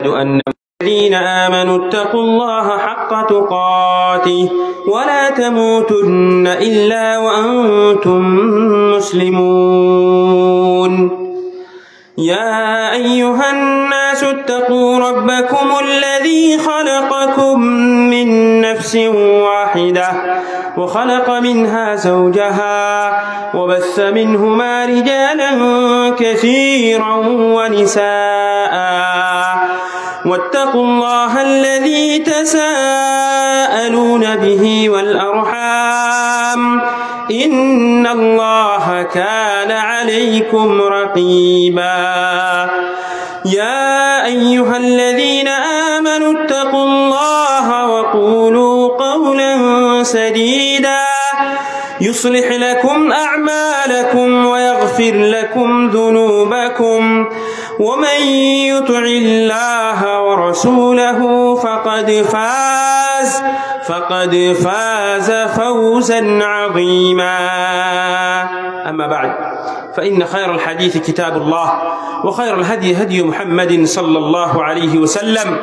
أن الذين آمنوا اتقوا الله حق تقاته ولا تموتن إلا وأنتم مسلمون يا أيها الناس اتقوا ربكم الذي خلقكم من نفس واحدة وخلق منها زوجها وبث منهما رجالا كثيرا ونساء واتقوا الله الذي تساءلون به والأرحام إن الله كان عليكم رقيبا يا أيها الذين آمنوا اتقوا الله وقولوا قولا سديدا يصلح لكم أعمالكم ويغفر لكم ذنوبكم ومن يطع الله ورسوله فقد فاز فوزا عظيما أما بعد فإن خير الحديث كتاب الله وخير الهدي هدي محمد صلى الله عليه وسلم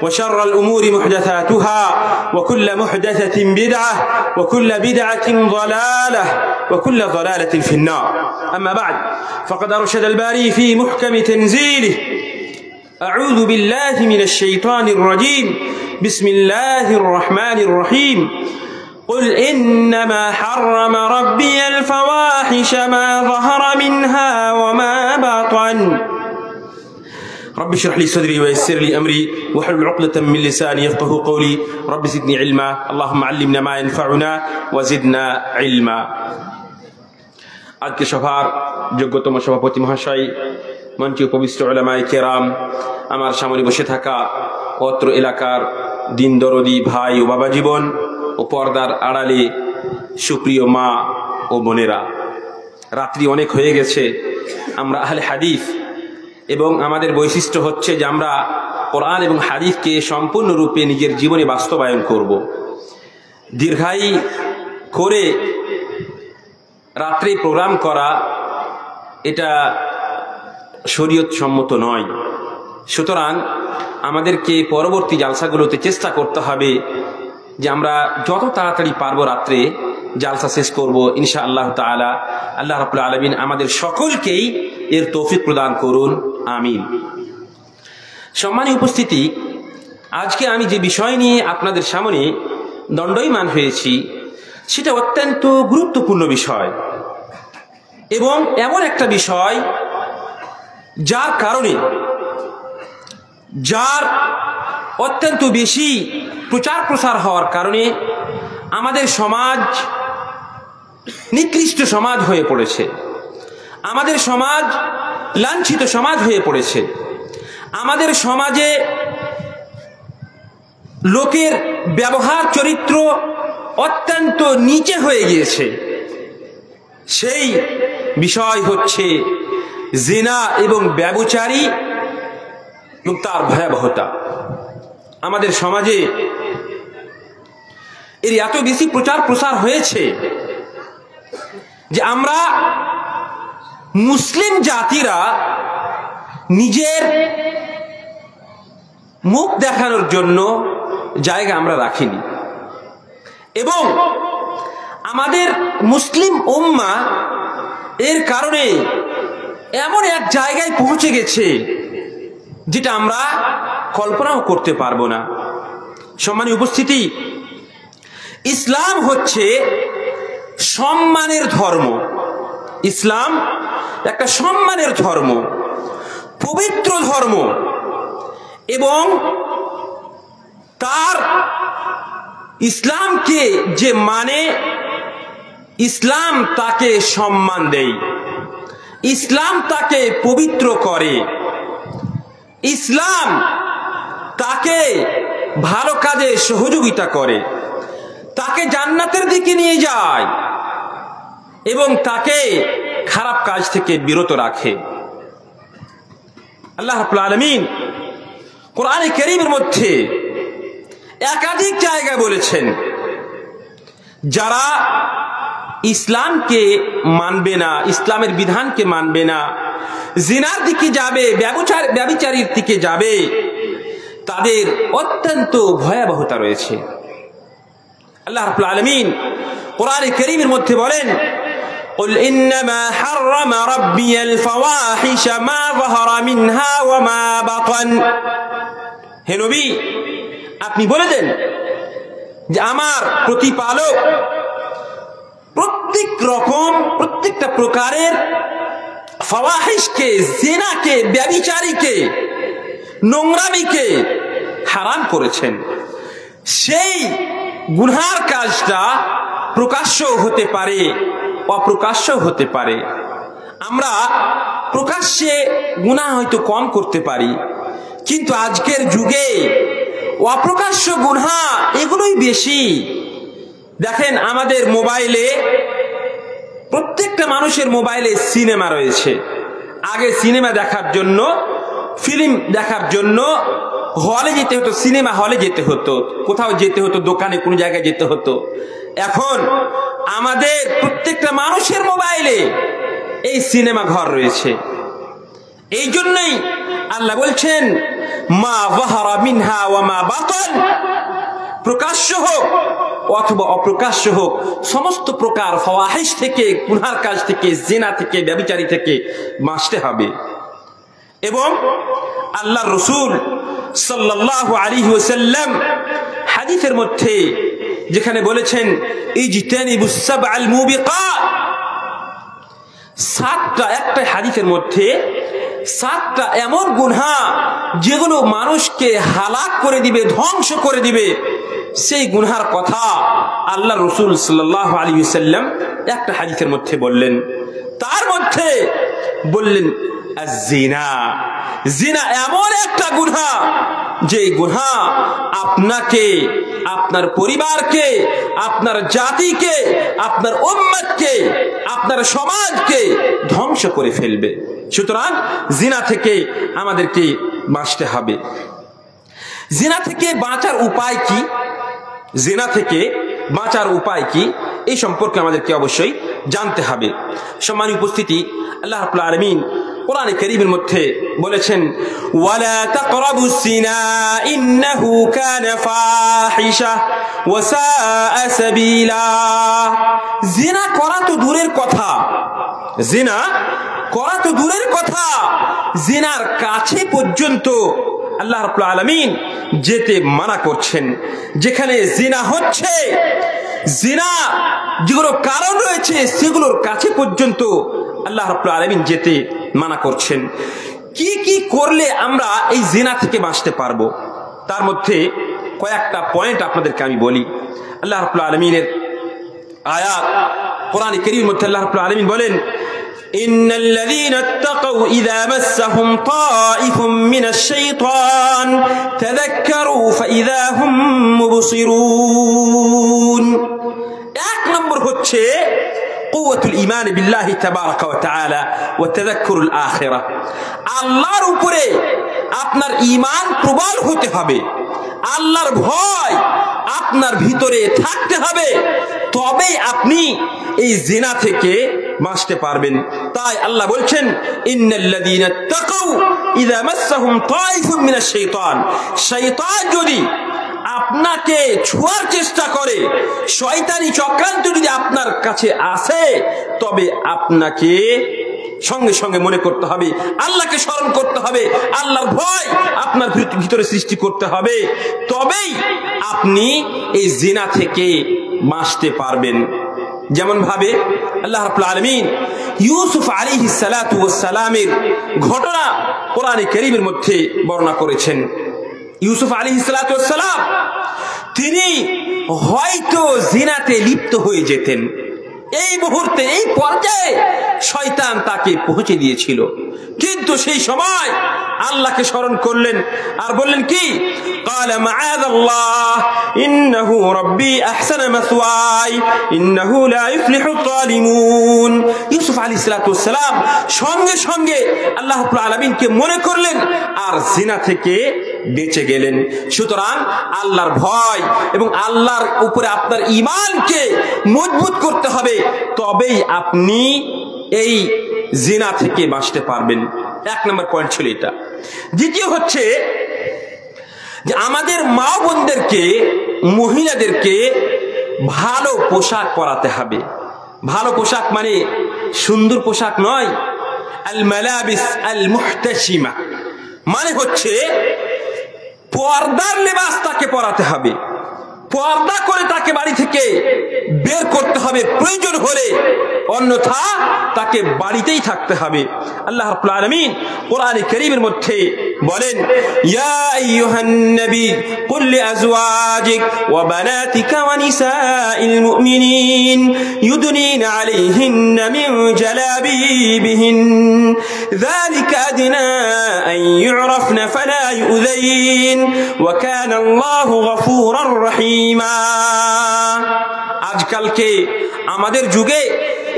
وشر الأمور محدثاتها وكل محدثة بدعة وكل بدعة ضلالة وكل ضلالة في النار أما بعد فقد أرشد الباري في محكم تنزيله أعوذ بالله من الشيطان الرجيم بسم الله الرحمن الرحيم قل إنما حرم ربي الفواحش ما ظهر منها وما بطن رب اشرح لي صدري ويسر لي أمري واحلل عقدة من لساني يفقهوا قولي رب زدني علما اللهم علمنا ما ينفعنا وزدنا علما আজকে সভার যোগ্যতম সভাপতি মহাশয় মঞ্চে উপবিষ্ট উলামায়ে কেরাম আমার সামনে বসে থাকা অত্র এলাকার দিন দরদি ভাই ও বাবা জীবন ও পর্দার আড়ালে সুপ্রিয় মা ও বোনেরা রাত্রি অনেক হয়ে গেছে আমরা আহলে হাদিস এবং আমাদের বৈশিষ্ট্য হচ্ছে যে আমরা কোরআন এবং হাদিসকে সম্পূর্ণরূপে নিজের জীবনে বাস্তবায়ন করব দীর্ঘায়ী করে রাত্রে প্রোগ্রাম করা এটা শরীয়ত সম্মত নয় সুতরাং আমাদেরকে পরবর্তী জালসাগুলোতে চেষ্টা করতে হবে যে আমরা যত তাড়াতাড়ি পারবো রাত্রে জালসা শেষ করব ইনশাআল্লাহ তাআলা আল্লাহ রাব্বুল আলামিন আমাদের সকলকেই এর তৌফিক প্রদান করুন আমিন সম্মানীয় উপস্থিতি আজকে আমি যে বিষয় নিয়ে আপনাদের সামনে দণ্ডায়মান হয়েছি সেটা অত্যন্ত গুরুত্বপূর্ণ বিষয় এবং এমন একটা বিষয় যার কারণে অত্যন্ত বেশি প্রচার প্রসার হওয়ার কারণে আমাদের সমাজ নিকৃষ্ট সমাজ হয়ে পড়েছে আমাদের সমাজ লাঞ্ছিত সমাজ হয়ে পড়েছে আমাদের সমাজে লোকের ব্যবহার চরিত্র অত্যন্ত নিচে হয়ে গিয়েছে সেই বিষয় হচ্ছে জিনা এবং ব্যভিচারী এবং তার ভয়াবহতা আমাদের সমাজে এর এত বেশি প্রচার প্রসার হয়েছে যে আমরা মুসলিম জাতিরা নিজের মুখ দেখানোর জন্য জায়গা আমরা রাখিনি এবং আমাদের মুসলিম উম্মাহ এর কারণে এমন এক জায়গায় পৌঁছে গেছে যেটা আমরা কল্পনাও করতে পারবো না সম্মানীয় উপস্থিতি ইসলাম হচ্ছে সম্মানের ধর্ম ইসলাম একটা সম্মানের ধর্ম পবিত্র ধর্ম এবং তার ইসলামকে যে মানে ইসলাম তাকে সম্মান দেয় ইসলাম তাকে পবিত্র করে ইসলাম তাকে ভালো কাজে সহযোগিতা করে তাকে জান্নাতের দিকে নিয়ে যায় এবং তাকে খারাপ কাজ থেকে বিরত রাখে আল্লাহ রাব্বুল আলামিন কোরআনে কারীমের মধ্যে একাধিক জায়গায় বলেছেন যারা ইসলামকে মানবে না ইসলামের বিধানকে মানবে না জিনার দিকে যাবে ব্যভিচারীর দিকে যাবে তাদের অত্যন্ত ভয়াবহতা রয়েছে। আল্লাহ রাব্বুল আলামিন কোরআনে কারীমের মধ্যে বলেন, قل إنما حرم ربي الفواحش ما ظهر منها وما بطن। হে নবী, আপনি বলে দেন যে আমার প্রতিপালক প্রত্যেকটা প্রকারের ফাওয়াহিশকে, জিনাকে, ব্যভিচারীকে, নোংরামিকে হারাম করেছেন। সেই গুনার কাজটা প্রকাশ্য হতে পারে, অপ্রকাশ্য হতে পারে। আমরা প্রকাশ্যে গুনাহ হয়তো কম করতে পারি, কিন্তু আজকের যুগে অপ্রকাশ্য গুনাহ এগুলোই বেশি। দেখেন, আমাদের মোবাইলে, প্রত্যেকটা মানুষের মোবাইলে সিনেমা রয়েছে। আগে সিনেমা দেখার জন্য, ফিল্ম দেখার জন্য হলে যেতে হতো, সিনেমা হলে যেতে হতো, কোথাও যেতে হতো, দোকানে কোনো জায়গায় যেতে হতো। এখন আমাদের প্রত্যেকটা মানুষের মোবাইলে এই সিনেমা ঘর রয়েছে। এই জন্যই আল্লাহ বলছেন, মা যাহারা মিনহা ওয়া মা বাতান, প্রকাশ্য হোক অথবা অপ্রকাশ্য হোক, সমস্ত প্রকার ফাওয়াহিশ থেকে, গুনার কাজ থেকে, জিনা থেকে, ব্যভিচারী থেকে বাঁচতে হবে। এবং আল্লাহর রাসূল সাল্লাল্লাহু আলাইহি ওয়াসাল্লাম হাদিসের মধ্যে যেখানে বলেছেন, ইজতানিবুস সাবআল মুবিকাত, সাতটা, একটা হাদিসের মধ্যে সাতটা এমন গুনাহ যেগুলো মানুষকে হালাক করে দিবে, ধ্বংস করে দিবে, সেই গুনার কথা আল্লাহ রাসূল সাল্লাল্লাহু আলাইহি ওয়াসাল্লাম একটা হাদিসের মধ্যে বললেন। তার মধ্যে বললেন আয-জিনা। জিনা এমন একটা গুনাহ, যে গুনাহ আপনাকে, আপনার পরিবারকে, আপনার জাতিকে, আপনার উম্মতকে, আপনার সমাজকে ধ্বংস করে ফেলবে। সুতরাং জিনা থেকে আমাদেরকে বাঁচতে হবে। জিনা থেকে বাঁচার উপায় কি? জিনা থেকে বাঁচার উপায় কি, এই সম্পর্কে আমাদেরকে অবশ্যই জানতে হবে। সম্মানিত উপস্থিতি, আল্লাহ রাব্বুল আলামিন কোরআনে কারীমের মধ্যে বলেছেন, ওয়ালা তাকরাবুস জিনা ইন্নাহু কানা ফাহিশা ওয়া সাআ সাবিলা। জিনা করা তো দূরের কথা, জিনা করা তো দূরের কথা, জিনার কাছে পর্যন্ত আল্লাহ রাব্বুল আলামিন যেতে মানা করছেন। যেখানে জিনা হচ্ছে, জিনা যেগুলো কারণ রয়েছে, সেগুলোর কাছে পর্যন্ত আল্লাহ রাব্বুল আলামিন যেতে মানা করছেন। কি কি করলে আমরা এই জিনা থেকে বাঁচতে পারবো, তার মধ্যে কয়েকটা পয়েন্ট আপনাদেরকে আমি বলি। আল্লাহ রাব্বুল আলামিনের আয়াত কোরআনে কারীমের মধ্যে আল্লাহ রাব্বুল আলামিন বলেন, ইন্নাল্লাযীনা ইত্তাকাউ ইযা মাসসাহুম তাঈফুম মিনাশ শাইতান তাযাক্কারু ফাইযা হুম মুবসিরুন। এক নম্বর হচ্ছে কুওয়াতুল ঈমান বিল্লাহি তাবারাকা ওয়া তাআলা ওয়া তাযাক্কুরুল আখিরাহ। আল্লাহর উপরে আপনার ঈমান প্রবল হতে হবে, আল্লাহর ভয় আপনার ভিতরে থাকতে হবে, তবে আপনি এই জিনা থেকে বাঁচতে পারবেন। তাই আল্লাহ বলছেন, ইন্নাল্লাযীনা ইত্তাকাউ ইযা মাসসাহুম তাঈফুম মিনাশ শাইতান। শয়তান যদি আপনাকে ছোঁয়ার চেষ্টা করে, শয়তানি চক্রান্ত যদি আপনার কাছে আসে, তবে আপনাকে সঙ্গে সঙ্গে মনে করতে হবে, আল্লাহকে স্মরণ করতে হবে, আল্লাহর ভয় আপনার ভিতরে সৃষ্টি করতে হবে, তবেই আপনি এই জিনা থেকে বাঁচতে পারবেন। যেমন ভাবে আল্লাহ রাব্বুল আলামিন ইউসুফ আলাইহিস সালাতু ওয়াস সালামের ঘটনা কোরআনে কারীমের মধ্যে বর্ণনা করেছেন। ইউসুফ আলাইহিস সালাতু ওয়াস সালাম তিনি হয়তো জিনাতে লিপ্ত হয়ে যেতেন, এই মুহূর্তে, এই পর্যায়ে শয়তান তাকে পৌঁছে দিয়েছিল, কিন্তু সেই সময় আল্লাহকে স্মরণ করলেন আর বললেন কি, ক্বালা মাআযাল্লাহ ইন্নাহু রাব্বি আহসানা মাসওয়াই ইন্নাহু লা ইফলিহুত যালিমুন। ইউসুফ আলাইহিস সালাতু ওয়াস সালাম সঙ্গে সঙ্গে আল্লাহ রাব্বুল আলামিনকে মনে করলেন আর জিনা থেকে বেঁচে গেলেন। সুতরাং আল্লাহর ভয় এবং আল্লাহর উপরে আপনার ঈমানকে মজবুত করতে হবে, তবেই আপনি এই জিনা থেকে বাঁচতে পারবেন। এক নম্বর পয়েন্ট ছিল এটা। দ্বিতীয় হচ্ছে, যে আমাদের মা বোনদেরকে, মহিলাদেরকে ভালো পোশাক পরাতে হবে। ভালো পোশাক মানে সুন্দর পোশাক নয়, আল মালাবিস আল মুহতাশিমা মানে হচ্ছে পর্দার লেবাস তাকে পরাতে হবে, পর্দা করে তাকে বাড়ি থেকে বের করতে হবে প্রয়োজন হলে, অন্যথা তাকে বাড়িতেই থাকতে হবে। আল্লাহ রাব্বুল আলামিন কোরআনে কারীমের মধ্যে বলেন, ইয়া আইয়ুহান নবী কুল লিআজওয়াজিক ওয়া বানাতিকা ওয়া নিসাইল মুমিনিন ইউদনিনা আলাইহিন্না মিন জালাবিবিহিন যালিকা আদনা আন ইউরাফনা ফালা ইউযাইন ওয়া কানা আল্লাহু গফুরার রহিমা। আজকালকে আমাদের যুগে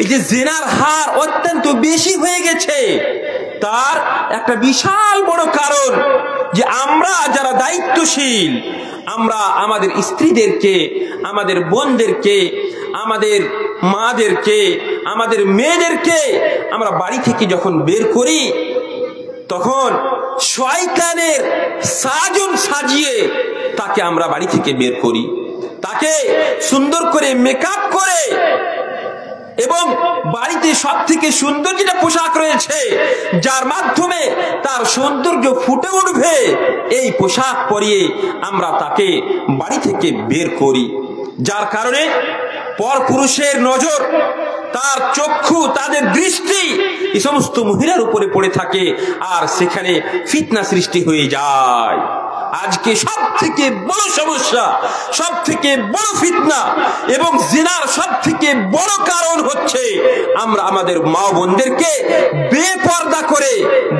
এই যে জিনার হার অত্যন্ত বেশি হয়ে গেছে, তার একটা বিশাল বড় কারণ যে আমরা যারা দায়িত্বশীল, আমরা আমাদের স্ত্রীদেরকে, আমাদের বোনদেরকে, আমাদের মাদেরকে, আমাদের মেয়েদেরকে আমরা বাড়ি থেকে যখন বের করি, তখন শয়তানের সাজন সাজিয়ে তাকে আমরা বাড়ি থেকে বের করি। তাকে সুন্দর করে মেকআপ করে এবং বাড়িতে সব থেকে সুন্দর যেটা পোশাক রয়েছে, যার মাধ্যমে তার সৌন্দর্য ফুটে উঠবে, এই পোশাক পরিয়ে আমরা তাকে বাড়ি থেকে বের করি। যার কারণে পরপুরুষের নজর, তার চক্ষু, তাদের দৃষ্টি এই সমস্ত মহিলার উপরে পড়ে থাকে, আর সেখানে ফিতনা সৃষ্টি হয়ে যায়। আজকে সব থেকে বড় সমস্যা, সব থেকে বড় ফিতনা এবং জিনার সব থেকে বড় কারণ হচ্ছে আমরা আমাদের মা বোনদেরকে বেপর্দা করে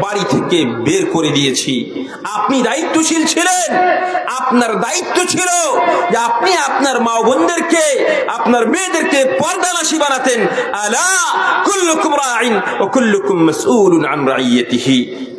বাড়ি থেকে বের করে দিয়েছি। আপনি দায়িত্বশীল ছিলেন, আপনার দায়িত্ব ছিল যে আপনি আপনার মা বোনদেরকে, আপনার মেয়েদেরকে পর্দানাশী বানাতেন। আলা কুল্লুকুম রাইন ওয়া কুল্লুকুম মাসউলুন আন রাইয়াতিহি।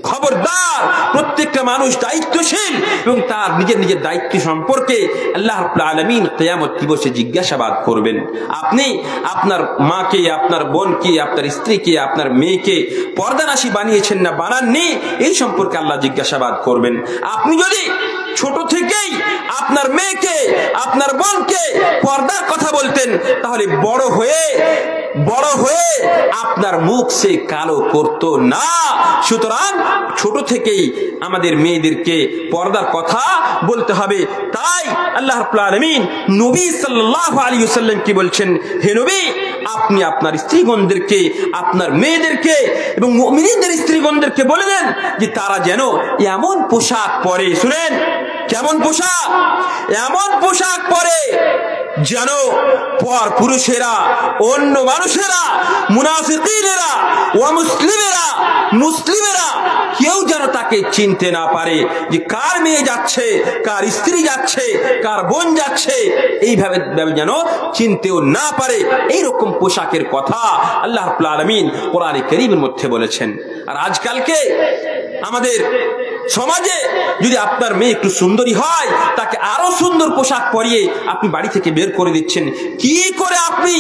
খবরদার, প্রত্যেকটা মানুষ দায়িত্বশীল এবং তার নিজের নিজের দায়িত্ব সম্পর্কে আল্লাহ রাব্বুল আলামিন কিয়ামত দিবসে জিজ্ঞাসাবাদ করবেন। আপনি আপনার মাকে, আপনার বোনকে, আপনার স্ত্রীকে, আপনার মেয়েকে পর্দানাশী বানিয়েছেন না বানাননি, এই সম্পর্কে আল্লাহ জিজ্ঞাসাবাদ করবেন। আপনি যদি ছোট থেকেই আপনার মেয়েকে, আপনার বোনকে পর্দার কথা বলতেন, তাহলে বড় হয়ে আপনার মুখ সে কালো করত না। সুতরাং ছোট থেকেই আমাদের মেয়েদেরকে পর্দার কথা বলতে হবে। তাই আল্লাহ রাব্বুল আলামিন নবী সাল্লাল্লাহু আলাইহি ওয়াসাল্লাম কি বলছেন, হে নবী, আপনি আপনার স্ত্রীগণদেরকে, আপনার মেয়েদেরকে এবং মুমিনদের স্ত্রীগণদেরকে বলে দেন যে তারা যেন এমন পোশাক পরে, শুনেন কেমন পোশাক, এমন পোশাক পরে যেন পর পুরুষেরা, অন্য মানুষেরা, মুনাফিকিনেরা ও মুসলিমেরা কেউ যেন তাকে চিনতে না পারে যে কার মেয়ে যাচ্ছে, কার স্ত্রী যাচ্ছে, কার বোন যাচ্ছে, এইভাবে যেন চিনতেও না পারে। এইরকম পোশাকের কথা আল্লাহ রাব্বুল আলামিন কোরআনে কারীমের মধ্যে বলেছেন। আর আজকালকে আমাদের সমাজে যদি আপনার মেয়ে একটু সুন্দরী হয়, তাকে আরো সুন্দর পোশাক পরিয়ে আপনি বাড়ি থেকে বের করে দিচ্ছেন। কি করে আপনি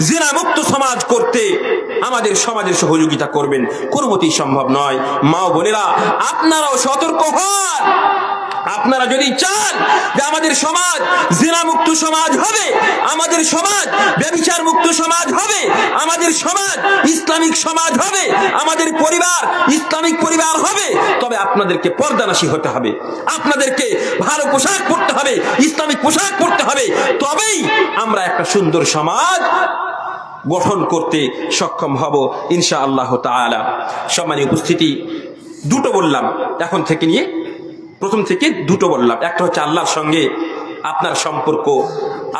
জিনা মুক্ত সমাজ করতে আমাদের সমাজের সহযোগিতা করবেন? কোনো মতেই সম্ভব নয়। মা ও বোনেরা, আপনারাও সতর্ক হন। আপনারা যদি চান যে আমাদের সমাজ জিনা মুক্ত সমাজ হবে, আমাদের সমাজ ব্যভিচার মুক্ত সমাজ হবে, আমাদের সমাজ ইসলামিক সমাজ হবে, আমাদের পরিবার ইসলামিক পরিবার হবে, তবে আপনাদেরকে পর্দানাশী হতে হবে, আপনাদেরকে ভালো পোশাক পরতে হবে, ইসলামিক পোশাক পরতে হবে। তবেই আমরা একটা সুন্দর সমাজ গঠন করতে সক্ষম হব ইনশাআল্লাহ তাআলা। সম্মানীয় উপস্থিতি, দুটো বললাম, এখন থেকে নিয়ে প্রথম থেকে দুটো বললাম। একটা হচ্ছে আল্লাহর সঙ্গে আপনার সম্পর্ক,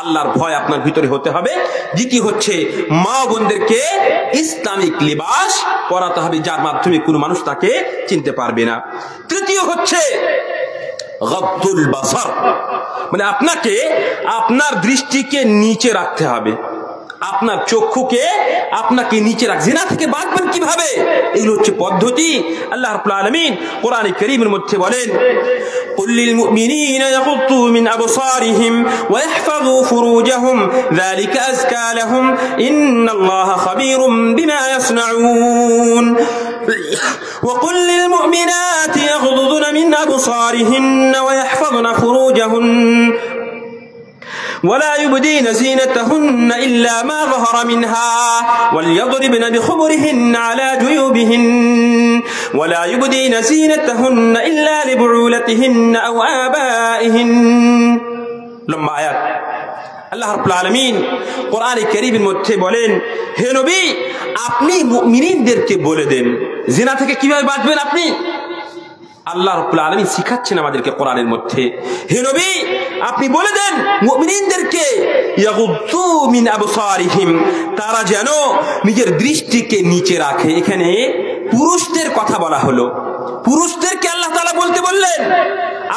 আল্লাহর ভয় আপনার ভিতরে হতে হবে। দ্বিতীয় হচ্ছে মা বোনদেরকে ইসলামিক লিবাস পরাতে হবে, যার মাধ্যমে কোনো মানুষ তাকে চিনতে পারবে না। তৃতীয় হচ্ছে গদ্দুল বাসার, মানে আপনাকে আপনার দৃষ্টিকে নিচে রাখতে হবে, আপনার চক্ষুকে আপনাকে নিচে রাখ। জিনা থেকে বাঁচবেন কিভাবে? এগুলো হচ্ছে পদ্ধতি। আল্লাহ রাব্বুল আলামিন কোরআনে কারীমের মধ্যে বলেন, কুল লিল মুমিনিনা ইয়াগুদ্দু মিন আবসারিহিম ওয়া ইহফাযু ফুরুজাহুম যালিকা আযকা লাহুম ইন্নাল্লাহা খাবীরুম বিমা ইয়াসনাউন। وقل للمؤمنات يغضضن من أبصارهن ويحفظن فروجهن ولا يبدين زينتهن إلا ما ظهر منها وليضربن بخمرهن على جيوبهن ولا يبدين زينتهن إلا لبعولتهن أو آبائهن لما آيات আল্লাহ রাব্বুল আলামিন কোরআনে কারীমের মধ্যে বলেন, হে নবী আপনি মুমিনদেরকে বলে দেন জিনা থেকে কিভাবে বাঁচবেন। আপনি আল্লাহ রাব্বুল আলামিন শিখাচ্ছেন আমাদেরকে কোরআনের মধ্যে, হে নবী আপনি বলে দেন মুমিনদেরকে ইয়াগুদ্দু মিন আবসারিহিম, তারা যেন নিজের দৃষ্টিকে নিচে রাখে। এখানে পুরুষদের কথা বলা হলো, পুরুষদেরকে আল্লাহ তাআলা বলতে বললেন,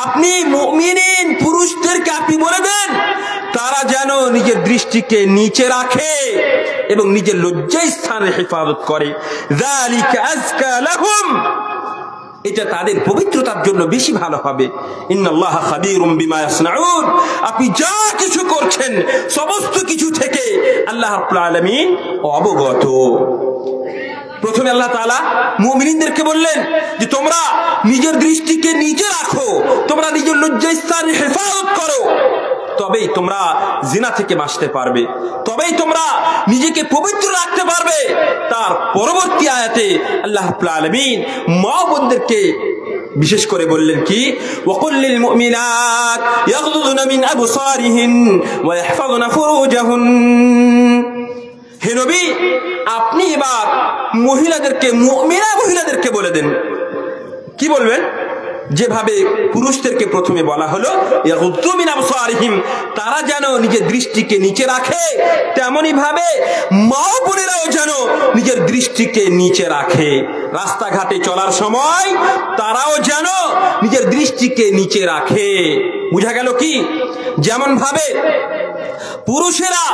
আপনি মুমিন পুরুষদেরকে আপনি বলে দেন তারা যেন নিজের দৃষ্টিকে নিচে রাখে এবং নিজের লজ্জাস্থানের হেফাজত করে। যালিকা আযকা লাহুম, এটা তাদের পবিত্রতার জন্য বেশি ভালো হবে। ইন্নাল্লাহা খাবীরুম বিমা ইয়াসনাউন, আপনি যা কিছু করছেন সমস্ত কিছু থেকে আল্লাহ রাব্বুল আলামিন অবগত। প্রথমে আল্লাহ তাআলা মুমিনদেরকে বললেন যে তোমরা নিজের দৃষ্টিকে নিচে রাখো, তোমরা নিজের লজ্জাস্থানের হেফাজত করো, তবেই তোমরা জিনা থেকে বাঁচতে পারবে, তবেই তোমরা নিজেকে পবিত্র রাখতে পারবে। তার পরবর্তী আয়াতে আল্লাহ রাব্বুল আলামিন মা বোনদেরকে বিশেষ করে বললেন কি, ওয়াকুল লিল মুমিনাত ইয়াগদুদনা মিন আবসারিহিন ওয়া ইয়াহফাযনা ফুরুজাহুন, হে নবী আপনি এবার মহিলাদেরকে, মুমিনা মহিলাদেরকে বলে দেন। কি বলবেন? যেভাবে পুরুষদেরকে প্রথমে বলা হলো ইয়াগুদ্দু মিন আবসারিহিম, তারা যেন নিজের দৃষ্টিকে নিচে রাখে, তেমনি ভাবে মা বোনেরাও যেন নিজের দৃষ্টিকে নিচে রাখে। রাস্তাঘাটে চলার সময় তারাও যেন নিজের দৃষ্টিকে নিচে রাখে। বুঝা গেল কি? যেমন ভাবে পুরুষেরা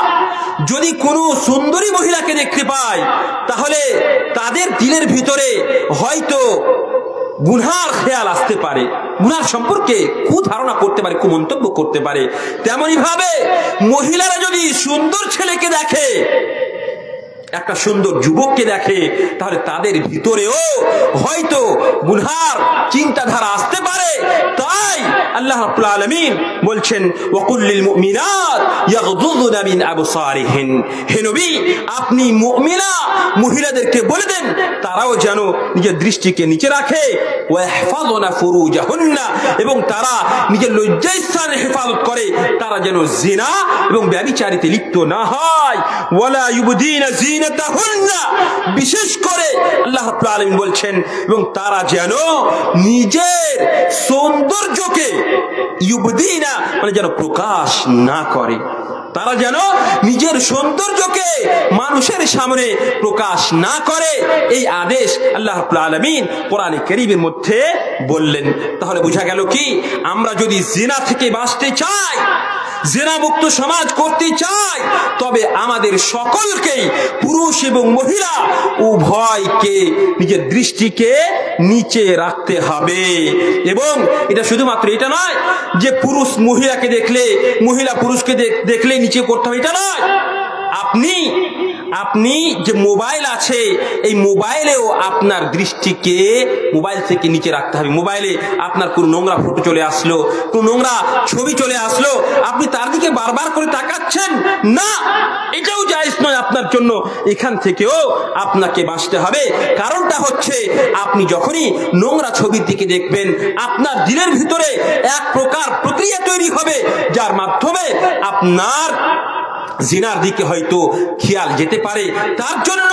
যদি কোনো সুন্দরী মহিলাকে দেখতে পায় তাহলে তাদের দিলের ভিতরে হয়তো গুনার খেয়াল আসতে পারে, গুনার সম্পর্কে কুধারণা করতে পারে, কুমন্তব্য করতে পারে। তেমনি ভাবে মহিলারা যদি সুন্দর ছেলেকে দেখে, একটা সুন্দর যুবককে দেখে, তাহলে তাদের ভিতরেও হয়তো গুনার চিন্তাধারা আসতে পারে। তাই আল্লাহ রাব্বুল আলামিন বলছেন ওয়াকুল লিল মুমিনাত ইয়াগদুদনা মিন আবসারিহিন, হে নবী আপনি মুমিনা মহিলাদেরকে বলে দেন তারাও যেন নিজের দৃষ্টিকে নিচে রাখে, ওয়া ইহফাযনা ফুরুজাহুন্না, এবং তারা নিজের লজ্জাস্থানের হেফাজত করে, তারা যেন জিনা এবং ব্যভিচারিতে লিপ্ত না হয়। ওয়ালা ইউবদিনা জিনাতাহুন্না, বিশেষ করে আল্লাহ রাব্বুল আলামিন বলছেন এবং তারা যেন নিজের সৌন্দর্যকে, ইউবদিনা মানে যেন প্রকাশ না করে, তারা যেন নিজের সৌন্দর্যকে মানুষের সামনে প্রকাশ না করে। এই আদেশ আল্লাহ রাব্বুল আলামিন কোরআনে কারীমের মধ্যে বললেন। তাহলে বোঝা গেল কি, আমরা যদি জিনা থেকে বাঁচতে চাই, জিনা মুক্ত সমাজ করতে চাই, তবে আমাদের সকলকেই পুরুষ এবং মহিলা উভয়কে নিজের দৃষ্টিকে নিচে রাখতে হবে। এবং এটা শুধুমাত্র এটা নয় যে পুরুষ মহিলাকে দেখলে, মহিলা পুরুষকে দেখলে নিচে করতে হবে, এটা নয়। আপনি যে মোবাইল আছে, এই মোবাইলেও আপনার দৃষ্টিকে মোবাইল থেকে নিচে রাখতে হবে। মোবাইলে আপনার কোনো নোংরা ফটো চলে আসলো, কোনো নোংরা ছবি চলে আসলো, আপনি তার দিকে বারবার করে তাকাচ্ছেন না, এটাও জায়েজ নয় আপনার জন্য। এখান থেকেও আপনাকে বাঁচতে হবে। কারণটা হচ্ছে আপনি যখনই নোংরা ছবির দিকে দেখবেন, আপনার দিলের ভিতরে এক প্রকার প্রক্রিয়া তৈরি হবে, যার মাধ্যমে আপনার জিনার দিকে হয়তো খেয়াল যেতে পারে। তার জন্য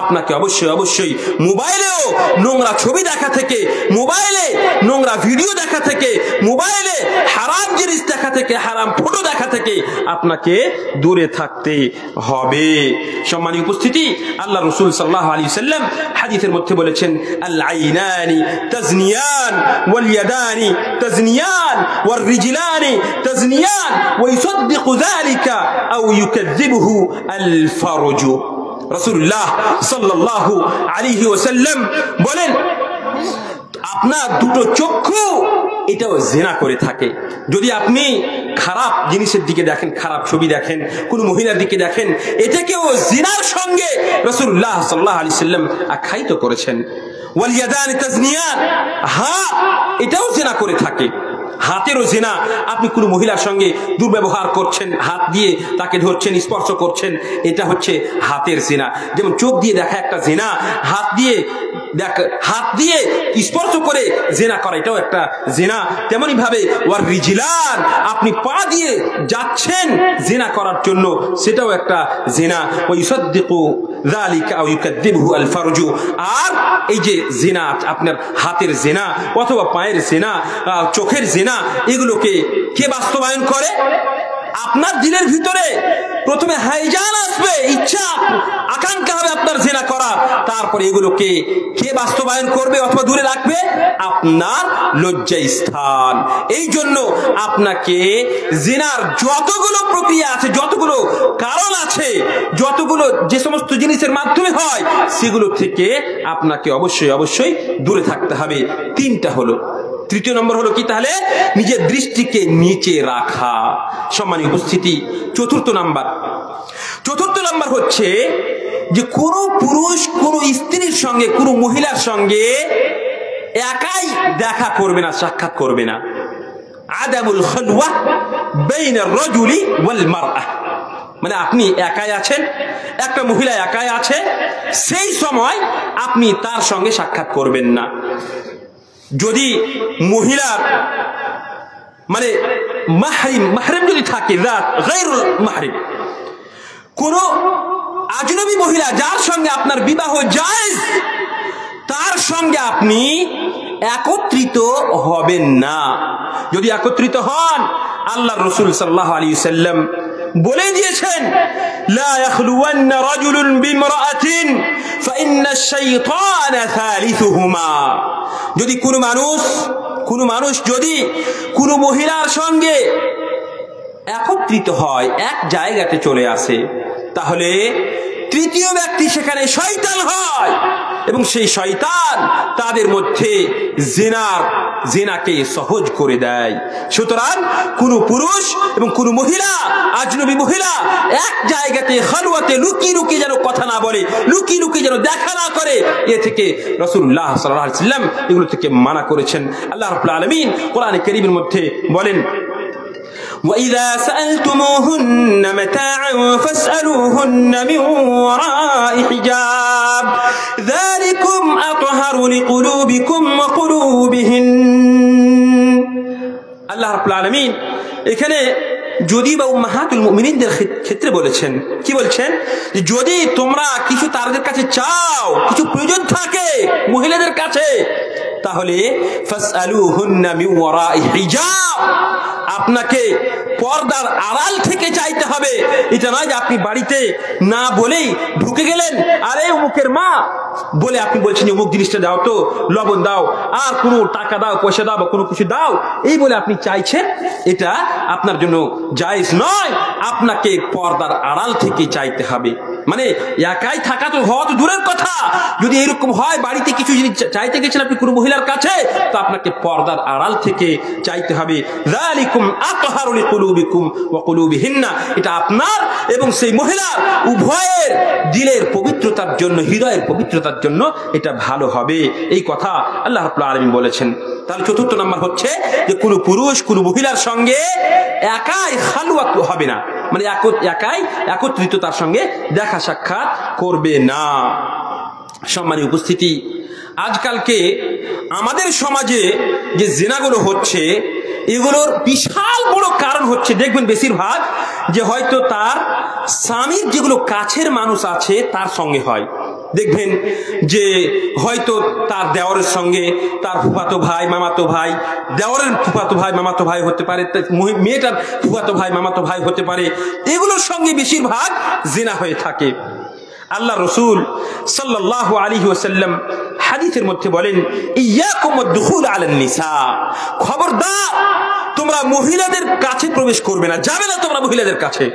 আপনাকে অবশ্যই মোবাইলেও নোংরা ছবি দেখা থেকে, মোবাইলে নোংরা ভিডিও দেখা থেকে, মোবাইলে হারাম জিনিস দেখা থেকে, হারাম ফটো দেখা থেকে আপনাকে দূরে থাকতে হবে। সম্মানিত উপস্থিতি, আল্লাহ রাসূল সাল্লাল্লাহু আলাইহি ওয়াসাল্লাম হাদিসের মধ্যে বলেছেন, আল আইনানি তাজনিয়ান ওয়াল ইয়াদানি তাজনিয়ান ওয়ার রিজলানি তাজনিয়ান ওয়া ইসাদদিকু যালিকা আও ইউকাযযিবুহু আল ফারজু। রাসূলুল্লাহ সাল্লাল্লাহু আলাইহি ওয়াসাল্লাম বলেন, আপনার দুটো চক্ষু এটাও জিনা করে থাকে। যদি আপনি খারাপ জিনিসের দিকে দেখেন, খারাপ ছবি দেখেন, কোন মহিলার দিকে দেখেন, এটাকেও জিনার সঙ্গে রাসূলুল্লাহ সাল্লাল্লাহু আলাইহি ওয়াসাল্লাম আখ্যায়িত করেছেন। ওয়াল ইয়াদানি তাজনিয়ান, হাত এটাও জিনা করে থাকে, হাতেরও জিনা। আপনি কোনো মহিলার সঙ্গে দুর্ব্যবহার করছেন, হাত দিয়ে তাকে ধরছেন, স্পর্শ করছেন, এটা হচ্ছে হাতের জিনা। যেমন চোখ দিয়ে দেখা একটা জিনা, হাত দিয়ে স্পর্শ করে জিনা করা এটাও একটা জিনা। তেমনি ভাবে ওয়ার রিজলান, আপনি পা দিয়ে যাচ্ছেন জিনা করার জন্য, সেটাও একটা জিনা। ওয়া ইউসাদ্দিকু যালিকা আও ইউকাদ্দিবহু আল ফারজু, আর এই যে জিনা, আপনার হাতের জিনা অথবা পায়ের জিনা, চোখের জিনা, এগুলোকে কে বাস্তবায়ন করে? আপনার দিলের ভিতরে প্রথমে হাইজান আসবে, ইচ্ছা আকাঙ্ক্ষা হবে আপনার জিনা করা, তারপরে এগুলোকে কে বাস্তবায়ন করবে অথবা দূরে রাখবে? আপনার লজ্জা স্থান। এই জন্য আপনাকে জিনার যতগুলো প্রক্রিয়া আছে, যতগুলো কারণ আছে, যতগুলো যে সমস্ত জিনিসের মাধ্যমে হয়, সেগুলো থেকে আপনাকে অবশ্যই দূরে থাকতে হবে। তিনটা হলো। তৃতীয় নম্বর হলো কি তাহলে? নিজের দৃষ্টিকে নিচে রাখা। সম্মানীয় উপস্থিতি, চতুর্থ নাম্বার হচ্ছে যে কোন পুরুষ কোন স্ত্রীর সঙ্গে, কোন মহিলার সঙ্গে একাই দেখা করবে না, সাক্ষাৎ করবে না। আদামুল খালওয়া বাইনার রাজুলি ওয়াল মারআহ, মানে আপনি একাই আছেন, একটা মহিলা একাই আছে, সেই সময় আপনি তার সঙ্গে সাক্ষাৎ করবেন না। যদি মহিলার মানে মাহরিম যদি থাকে, গায়রুল মাহরিম, কোন আজনবী মহিলা যার সঙ্গে আপনার বিবাহ জায়েজ, তার সঙ্গে আপনি একত্রিত হবেন না। যদি একত্রিত হন, আল্লাহর রাসূল সাল্লাল্লাহু আলাইহি ওয়াসাল্লাম বলে দিয়েছেন, লা ইয়াখলুওয়ান্না রাজুলুন বিমরাআতিন ফাইন্না আশ-শাইতানা থালিথুহুমা। যদি কোনো মানুষ যদি কোনো মহিলার সঙ্গে একত্রিত হয়, এক জায়গাতে চলে আসে, তাহলে তৃতীয় ব্যক্তি সেখানে শয়তান হয়, এবং সেই শয়তান তাদের মধ্যে জিনাকে সহজ করে দেয়। সুতরাং কোন পুরুষ এবং কোন মহিলা, আজনবী মহিলা, এক জায়গাতে খালওয়াতে লুকিয়ে যেন কথা না বলে, লুকিয়ে যেন দেখা না করে, এ থেকে রাসূলুল্লাহ সাল্লাল্লাহু আলাইহি ওয়াসাল্লাম এগুলো থেকে মানা করেছেন। আল্লাহ রাব্বুল আলামিন কোরআনে কারীমের মধ্যে বলেন, وَإِذَا سَأَلْتُمُوهُنَّ مَتَاعًا فَاسْأَلُوهُنَّ مِنْ وَرَاءِ حِجَابٍ ذَلِكُمْ أَطْهَرُ لِقُلُوبِكُمْ وَقُلُوبِهِنَّ। আল্লাহ রাব্বুল আলামিন এখানে যদি বা উম্মাহাতুল মুমিনিনদের ক্ষেত্রে বলেছেন, কি বলছেন? যদি তোমরা কিছু তাদের কাছে চাও, কিছু প্রয়োজন থাকে মহিলাদের কাছে, তাহলে ফাসআলুহুন্না মিন ওয়ারাই হিজাব, আপনাকে পর্দার আড়াল থেকে চাইতে হবে। এটা নয় যে আপনি বাড়িতে না বলেই ঢুকে গেলেন, আরে অমুকের মা বলে আপনি বলছেন অমুক জিনিসটা দাও তো, লবণ দাও, আর কোনো টাকা দাও, পয়সা দাও, বা কোনো কিছু দাও, এই বলে আপনি চাইছেন, এটা আপনার জন্য জায়েজ নয়। আপনাকে পর্দার আড়াল থেকে চাইতে হবে। মানে একাই থাকা তো হওয়া তো দূরের কথা, যদি এরকম হয় বাড়িতে কিছু জিনিস চাইতে গেছেন আপনি কোনো মহিলার কাছে, তো আপনাকে পর্দার আড়াল থেকে চাইতে হবে। যালিকুম আতহারু লিকুলুবিকুম ওয়া কুলুবিহিন্না, এটা আপনার এবং সেই মহিলার উভয়ের দিলের পবিত্রতার জন্য, হৃদয়ের পবিত্রতার জন্য এটা ভালো হবে। এই কথা আল্লাহ রাব্বুল আলামিন বলেছেন। তাহলে চতুর্থ নাম্বার হচ্ছে যে কোনো পুরুষ কোনো মহিলার সঙ্গে একাই খালওয়াত হবে না, মানে একাই একত্রিত তার সঙ্গে দেখা সাক্ষাৎ করবে না। সম্মানীয় উপস্থিতি, আজকালকে আমাদের সমাজে যে জিনাগুলো হচ্ছে, এগুলোর বিশাল বড় কারণ হচ্ছে, দেখবেন বেশিরভাগ যে হয়তো তার স্বামীর যেগুলো কাছের মানুষ আছে তার সঙ্গে হয়। দেখবেন যে হয়তো তার দেওরের সঙ্গে তার ফুফাতো ভাই, মামাতো ভাই, দেওরের ফুফাতো ভাই, মামাতো ভাই হতে পারে, মেয়েটার ফুফাতো ভাই, মামাতো ভাই হতে পারে, এগুলোর সঙ্গে বেশিরভাগ জিনা হয়ে থাকে। আল্লাহ রাসূল সাল্লাল্লাহু আলাইহি ওয়াসাল্লাম হাদিসের মধ্যে বলেন, ইয়াকুম ওয়াদ-দুখুল আলান নিসা, খবরদার তোমরা মহিলাদের কাছে প্রবেশ করবে না, যাবে না তোমরা মহিলাদের কাছে।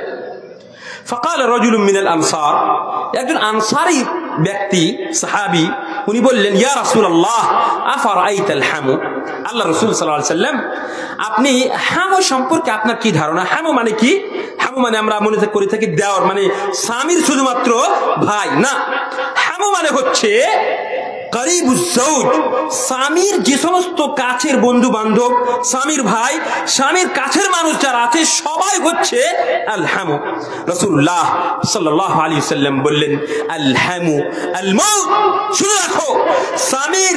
ফাকাল রাজুলুম মিনাল আনসার, একজন আনসারী ব্যক্তি, সাহাবী, উনি বললেন, ইয়া রাসূলুল্লাহ আফারাইতাল হামু, আল্লাহ রাসূল সাল্লাল্লাহু আলাইহি ওয়াসাল্লাম আপনি হামু সম্পর্কে আপনার কি ধারণা? হামু মানে কি? হামু মানে আমরা মনে করে থাকি দেওর, মানে স্বামীর শুধুমাত্র ভাই না। হামু মানে হচ্ছে করিবুজ জৌজ, স্বামীর যে সমস্ত কাছের বন্ধু বান্ধব, স্বামীর ভাই, স্বামীর কাছের মানুষ যারা আছে সবাই হচ্ছে আল হামু। রাসূলুল্লাহ সাল্লাল্লাহু আলাইহি ওয়াসাল্লাম বললেন আল হামু আল মাউত। শুনে রাখো, স্বামীর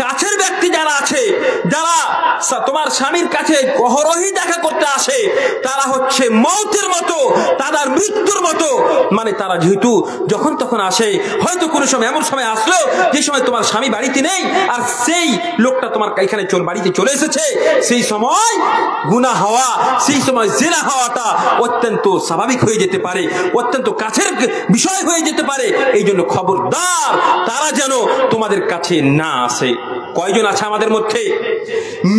কাছের ব্যক্তি যারা আছে, যারা তোমার স্বামীর কাছে অহরহই দেখা করতে আসে, তারা হচ্ছে মৌতের মতো, তাদের মৃত্যুর মতো। মানে তারা যেহেতু যখন তখন আসে, হয়তো কোনো সময় এমন সময় আসলো যে সময় তোমার স্বামী বাড়িতে নেই, আর সেই লোকটা তোমার এখানে বাড়িতে চলে এসেছে, সেই সময় গুনাহ হওয়া, সেই সময় জিনা হওয়াটা অত্যন্ত স্বাভাবিক হয়ে যেতে পারে, অত্যন্ত কাছের বিষয় হয়ে যেতে পারে। এই জন্য খবরদার তারা যেন তোমাদের কাছে না আসে। কয়জন আছে আমাদের মধ্যে?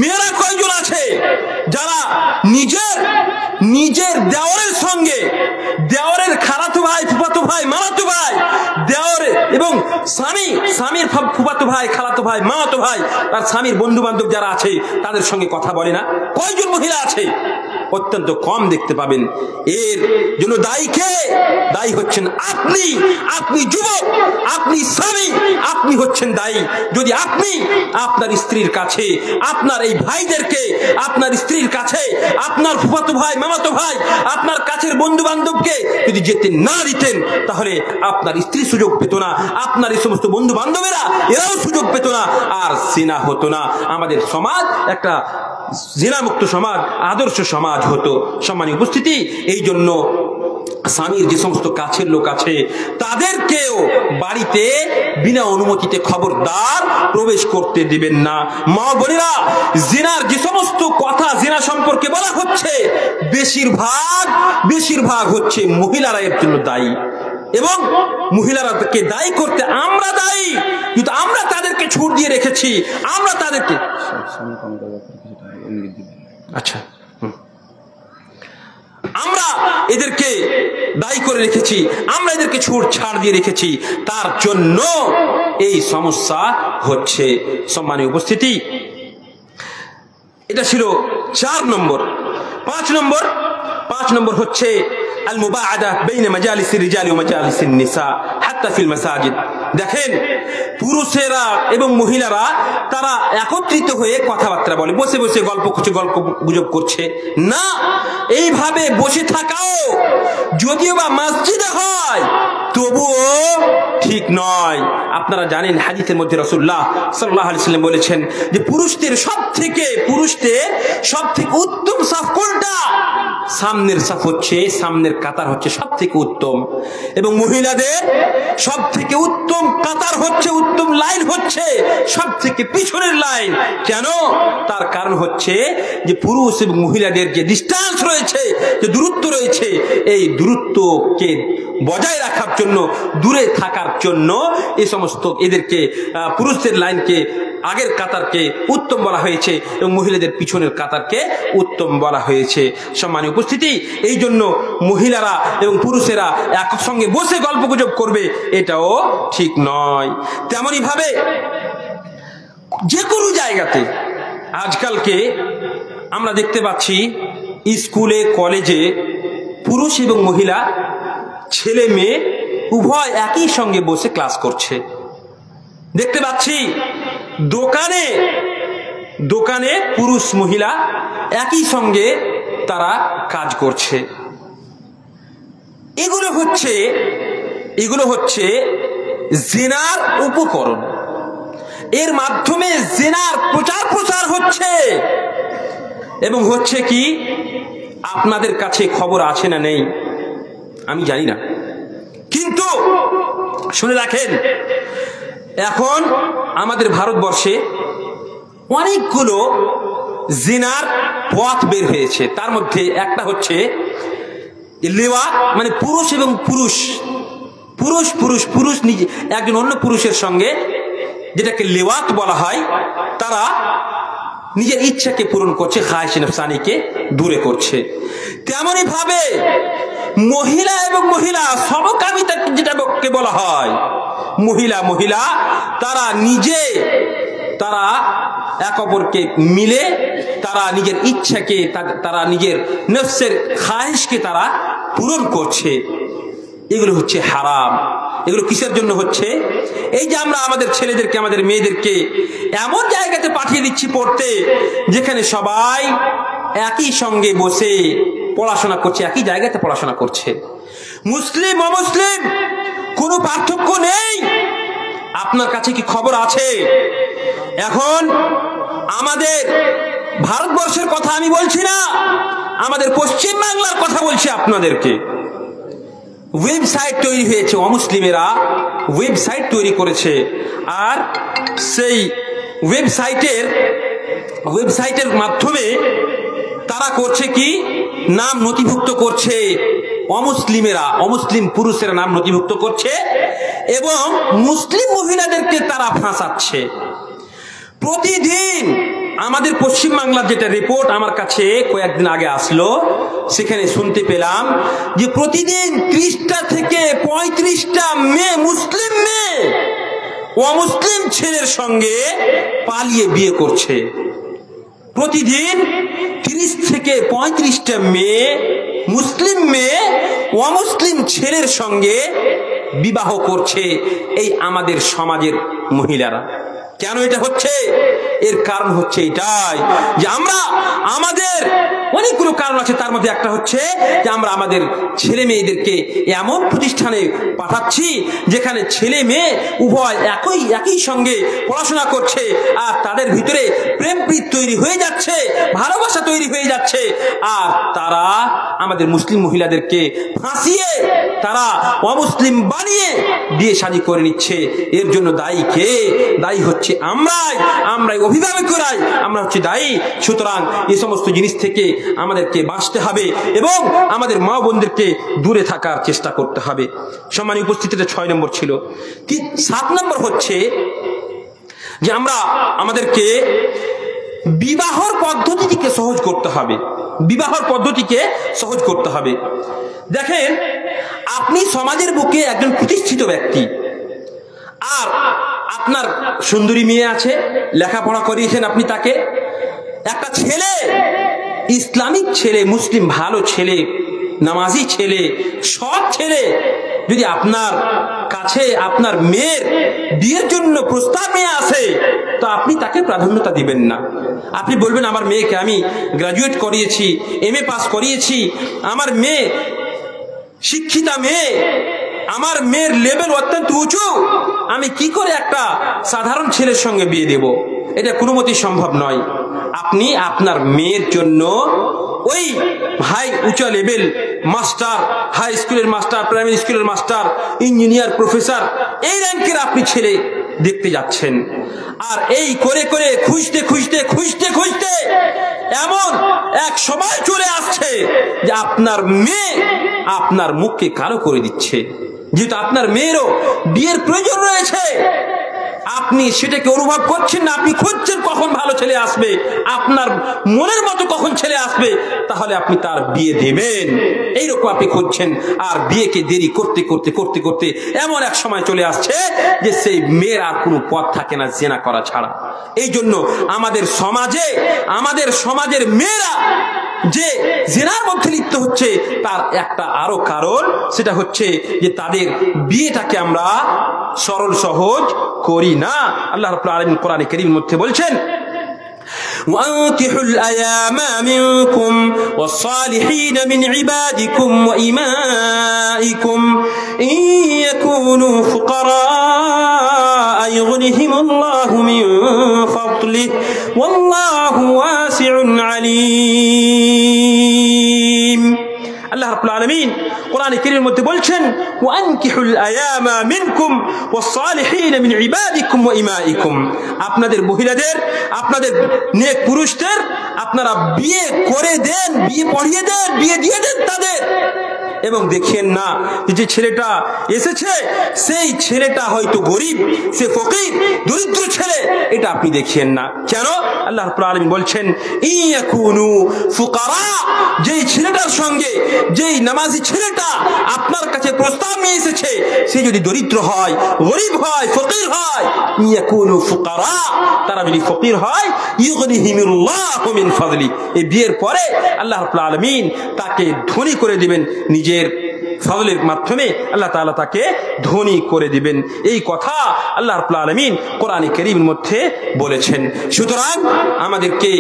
মেয়েরা কয়জন আছে যারা নিজের দেওরের সঙ্গে, দেওরের খালাতো ভাই, ফুফাতো ভাই, মামাতো ভাই, দেওরের এবং স্বামীর ফুফাতো ভাই, খালাতো ভাই, মামাতো ভাই, আর স্বামীর বন্ধু বান্ধব যারা আছে তাদের সঙ্গে কথা বলে না? কয়জন মহিলা আছে? অত্যন্ত কম দেখতে পাবেন। এর জন্য দায়ী কে? দায়ী হচ্ছেন আপনি। আপনি যুবক, আপনি স্বামী, আপনি হচ্ছেন দায়ী। যদি আপনি আপনার স্ত্রীর কাছে, আপনার এই ভাইদেরকে, আপনার স্ত্রীর কাছে, আপনার ফুফাতো ভাই, মামাতো ভাই, আপনার কাছের বন্ধু বান্ধবকে যদি যেতে না দিতেন, তাহলে আপনার স্ত্রী সুযোগ পেত না, আপনার এই সমস্ত বন্ধু বান্ধবেরা এরাও সুযোগ পেত না, আর জিনা হতো না। আমাদের সমাজ একটা জিনামুক্ত সমাজ, আদর্শ সমাজ হতো। সম্মানীয় উপস্থিতি, এই জন্য স্বামীর যে সমস্ত কাছের লোক আছে তাদেরকেও বাড়িতে বিনা অনুমতিতে খবরদার প্রবেশ করতে দিবেন না। মা বোনেরা, জিনার যে সমস্ত কথা জিনা সম্পর্কে বলা হচ্ছে, বেশিরভাগ হচ্ছে মহিলারা এর জন্য দায়ী, এবং মহিলারাকে দায়ী করতে আমরা দায়ী। কিন্তু আমরা তাদেরকে ছুট দিয়ে রেখেছি, আমরা তাদেরকে আমরা এদেরকে দায়ী করে রেখেছি, আমরা এদেরকে ছুট ছাড় দিয়ে রেখেছি, তার জন্য এই সমস্যা হচ্ছে। সম্মানীয় উপস্থিতি, এটা ছিল 4 নম্বর। 5 নম্বর হচ্ছে আল মুবাআদা বাইনা মাজালিসির রিজাল ওয়া মাজালিসিন নিসা হাত্তা ফিল মাসাজিদ। দেখেন, পুরুষেরা এবং মহিলারা তারা একত্রিত হয়ে কথাবার্তা বলে, বসে বসে গল্প গুজব করছে না। এইভাবে বসে থাকাও যদিও বা মসজিদে হয়, তবুও ঠিক নয়। আপনারা জানেন, হাদিসের মধ্যে রাসূলুল্লাহ সাল্লাল্লাহু আলাইহি ওয়াসাল্লাম বলেছেন যে পুরুষদের সবথেকে উত্তম সাফ কোনটা? সামনের সাফ হচ্ছে, সামনের কাতার হচ্ছে সবথেকে উত্তম, এবং মহিলাদের সবথেকে উত্তম কাতার হচ্ছে, উত্তম লাইন হচ্ছে সবথেকে পিছনের লাইন। কেন? তার কারণ হচ্ছে যে পুরুষ এবং মহিলাদের যে ডিস্টেন্স রয়েছে, যে দূরত্ব রয়েছে, এই দূরত্বকে বজায় রাখার জন্য, দূরে থাকার জন্য এই সমস্ত এদেরকে পুরুষদের লাইনকে, আগের কাতারকে উত্তম বলা হয়েছে এবং মহিলাদের পিছনের কাতারকে উত্তম বলা হয়েছে। সম্মানীয় উপস্থিতি, এই জন্য মহিলারা এবং পুরুষেরা একসঙ্গে বসে গল্পগুজব করবে, এটাও ঠিক নয়। তেমনি ভাবে যে কোনো জায়গাতে আজকালকে আমরা দেখতে পাচ্ছি, স্কুলে কলেজে পুরুষ এবং মহিলা, ছেলে মেয়ে উভয় একই সঙ্গে বসে ক্লাস করছে। দেখতে পাচ্ছি দোকানে পুরুষ মহিলা একই সঙ্গে তারা কাজ করছে। এগুলো হচ্ছে জিনার উপকরণ। এর মাধ্যমে জিনার প্রচার হচ্ছে। এবং হচ্ছে কি, আপনাদের কাছে খবর আছে না নেই আমি জানি না, কিন্তু শুনে রাখেন, এখন আমাদের ভারতবর্ষে অনেকগুলো জিনার পথ বের হয়েছে। তার মধ্যে একটা হচ্ছে লিওয়াত, মানে পুরুষ এবং পুরুষ নিজে একজন অন্য পুরুষের সঙ্গে, যেটাকে লিওয়াত বলা হয়, তারা নিজের ইচ্ছাকে পূরণ করছে, খায়েশ নফসানিকে দূরে করছে। তেমনি ভাবে মহিলা এবং মহিলা সমকামিতা, যেটাকে বলা হয়, মহিলা তারা এক অপরকে মিলে তারা নিজের ইচ্ছাকে, তারা নিজের নফসের খায়েশকে তারা পূরণ করছে। এগুলো হচ্ছে হারাম। এগুলো কিসের জন্য হচ্ছে? এই যে আমরা আমাদের ছেলেদেরকে আমাদের মেয়েদেরকে এমন জায়গাতে পাঠিয়ে দিচ্ছি পড়তে যেখানে সবাই একই সঙ্গে বসে পড়াশোনা করছে, একই জায়গাতে পড়াশোনা করছে, মুসলিম অমুসলিম কোনো পার্থক্য নেই। আপনার কাছে কি খবর আছে? এখন আমাদের ভারতবর্ষের কথা আমি বলছি না, আমাদের পশ্চিম বাংলার কথা বলছি আপনাদেরকে। ওয়েবসাইট তৈরি হয়েছে, অমুসলিমেরা ওয়েবসাইট তৈরি করেছে, আর সেই ওয়েবসাইটের মাধ্যমে তারা করছে কি, নাম নথিভুক্ত করছে অমুসলিমেরা, অমুসলিম পুরুষেরা নাম নথিভুক্ত করছে এবং মুসলিম মহিলাদেরকে তারা ফাঁসাচ্ছে। প্রতিদিন আমাদের পশ্চিম বাংলার যেটা রিপোর্ট আমার কাছে কয়েকদিন আগে আসলো, সেখানে শুনতে পেলাম যে প্রতিদিন 30টা থেকে 35টা মেয়ে, মুসলিম মেয়ে অমুসলিম ছেলের সঙ্গে পালিয়ে বিয়ে করছে। প্রতিদিন 30 থেকে 35টা মেয়ে, মুসলিম মেয়ে অমুসলিম ছেলের সঙ্গে বিবাহ করছে এই আমাদের সমাজের মহিলারা। কেন এটা হচ্ছে? এর কারণ হচ্ছে এটাই যে আমরা আমাদের অনেকগুলো কারণ আছে, তার মধ্যে একটা হচ্ছে যে আমরা আমাদের ছেলে মেয়েদেরকে এমন প্রতিষ্ঠানে পাঠাচ্ছি যেখানে ছেলে মেয়ে উভয় একই সঙ্গে পড়াশোনা করছে, আর তাদের ভিতরে প্রেম প্রীতি তৈরি হয়ে যাচ্ছে, ভালোবাসা তৈরি হয়ে যাচ্ছে, আর তারা আমাদের মুসলিম মহিলাদেরকে ফাঁসিয়ে তারা অমুসলিম বানিয়ে বিয়ে শাদী করে নিচ্ছে। এর জন্য দায়ী কে? দায়ী হচ্ছে আমরাই অভিভাবকরাই, আমরা হচ্ছে দায়ী। সুতরাং এই সমস্ত জিনিস থেকে আমাদেরকে বাঁচতে হবে এবং আমাদের মা বোনদেরকে দূরে থাকার চেষ্টা করতে হবে। সম্মানিত উপস্থিতিতে 6 নম্বর ছিল। 7 নম্বর হচ্ছে যে আমরা আমাদেরকে বিবাহর পদ্ধতিকে সহজ করতে হবে, বিবাহর পদ্ধতিকে সহজ করতে হবে। দেখেন, আপনি সমাজের বুকে একজন প্রতিষ্ঠিত ব্যক্তি, আর আপনার সুন্দরী মেয়ে আছে, লেখাপড়া করিয়েছেন আপনি তাকে। একটা ছেলে, ইসলামিক ছেলে, মুসলিম ভালো ছেলে, নামাজি ছেলে, সৎ ছেলে যদি আপনার কাছে আপনার মেয়ের বিয়ের জন্য প্রস্তাব নিয়ে আসে, তো আপনি তাকে প্রাধান্যতা দিবেন না। আপনি বলবেন আমার মেয়েকে আমি গ্রাজুয়েট করিয়েছি, MA পাস করিয়েছি, আমার মেয়ে শিক্ষিতা মেয়ে, আমার মেয়ের লেভেল অত্যন্ত উঁচু, আমি কি করে একটা সাধারণ ছেলের সঙ্গে বিয়ে দেব? এটা কোনো মতেই সম্ভব নয়। আপনি আপনার মেয়ের জন্য ওই হাই উঁচা লেভেল মাস্টার, হাই স্কুলের মাস্টার, প্রাইমারি স্কুলের মাস্টার, ইঞ্জিনিয়ার, প্রফেসর, এই র্যাঙ্কের আপনি ছেলে দেখতে যাচ্ছেন। আর এই করে করে খুঁজতে খুঁজতে খুঁজতে খুঁজতে এমন এক সময় চলে আসছে যে আপনার মেয়ে আপনার মুখকে কালো করে দিচ্ছে। যেহেতু আপনার মেয়েরও বিয়ের প্রয়োজন রয়েছে, আপনি সেটাকে অনুভব করছেন না, আপনি খুঁজছেন কখন ভালো ছেলে আসবে, আপনার মনের মতো কখন ছেলে আসবে, তাহলে আপনি তার বিয়ে দেবেন, এইরকম আপনি খুঁজছেন। আর বিয়েকে দেরি করতে করতে করতে করতে এমন এক সময় চলে আসছে যে সেই মেয়ের আর কোনো পথ থাকে না জেনা করা ছাড়া। এই জন্য আমাদের সমাজের মেয়েরা যে জেনার মধ্যে লিপ্ত হচ্ছে, তার একটা আরো কারণ, সেটা হচ্ছে যে তাদের বিয়েটাকে আমরা সরল সহজ করি না। আল্লাহ রাব্বুল আলামিন কোরআনে কারীমের মধ্যে বলছেন, وَأَنكِحُوا الْأَيَامَ مِنكُمْ وَالصَّالِحِينَ مِنْ عِبَادِكُمْ وَإِمَائِكُمْ إِنْ يَكُونُوا فُقَرَاءَ يُغْنِهِمُ اللَّهُ مِنْ فَضْلِهِ وَاللَّهُ وَاسِعٌ عَلِيمٌ। আল্লাহ রাব্বুল আলামিন কোরআনে কারীমের মধ্যে বলছেন, ওয়ানকিহুল আয়ামা মিনকুম ওয়াস-সালিহিন মিন ইবাদিকুম ওয়া ইমাইকুম, আপনাদের মহিলাদের, আপনাদের নেক পুরুষদের আপনারা বিয়ে করে দেন, বিয়ে পড়িয়ে দেন, বিয়ে দিয়ে দেন তাদের। এবং দেখেন না যে ছেলেটা এসেছে সেই ছেলেটা হয়তো গরিব, সে ফকির, দরিদ্র ছেলে, এটা আপনি দেখেন না। কেন? আল্লাহ রাব্বুল আলামিন বলছেন, ইয়াকুনু ফুকারা, যেই ছেলেটার সঙ্গে যেই নামাজি ছেলেটা আপনার কাছে প্রস্তাব নিয়ে এসেছে, সে যদি দরিদ্র হয়, গরিব হয়, ফকির হয়, ইয়াকুনু ফুকারা, তারা যদি ফকির হয়, ইউগনিহিমুল্লাহু মিন ফাদলি, এই বিয়ের পরে আল্লাহ রাব্বুল আলামিন তাকে ধনী করে দিবেন নিজের ফজলের মাধ্যমে আল্লাহ তাআলা তাকে ধনী করে দিবেন। এই কথা আল্লাহ রাব্বুল আলামিন কোরআনে কারীমের মধ্যে বলেছেন। সুতরাং আমাদেরকে